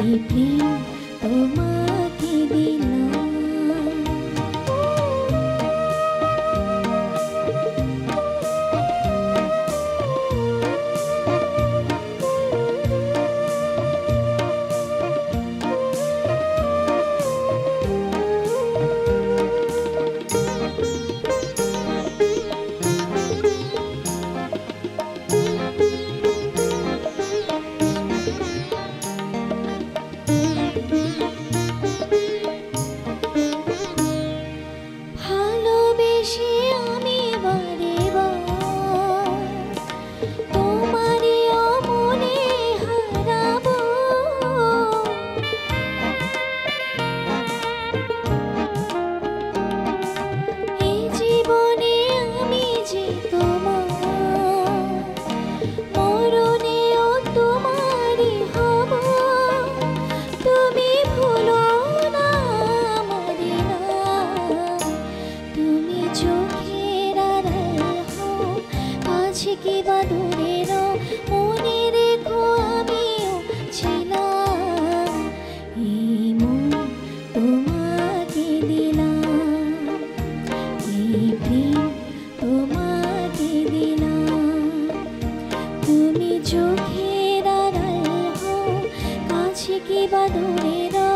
এই প্রেম তোমাকে দিলাম। ভালোবেসে আমি বারে বার তোমারই অমনে হারাবো। এই জীবনে আমি যে তোমার, মরণেও তোমারই হব। তুমি ভুলো না আমারে না, তুমি চোখের আড়াল হও, কাছে কি বা দূরে রও, মনে রেখো আমিও ছিলাম। এই মন তোমাকে দিলাম, এই প্রেম তোমাকে দিলাম। তুমি চোখের আড়াল হও, কাছে কি বা দূরে রও।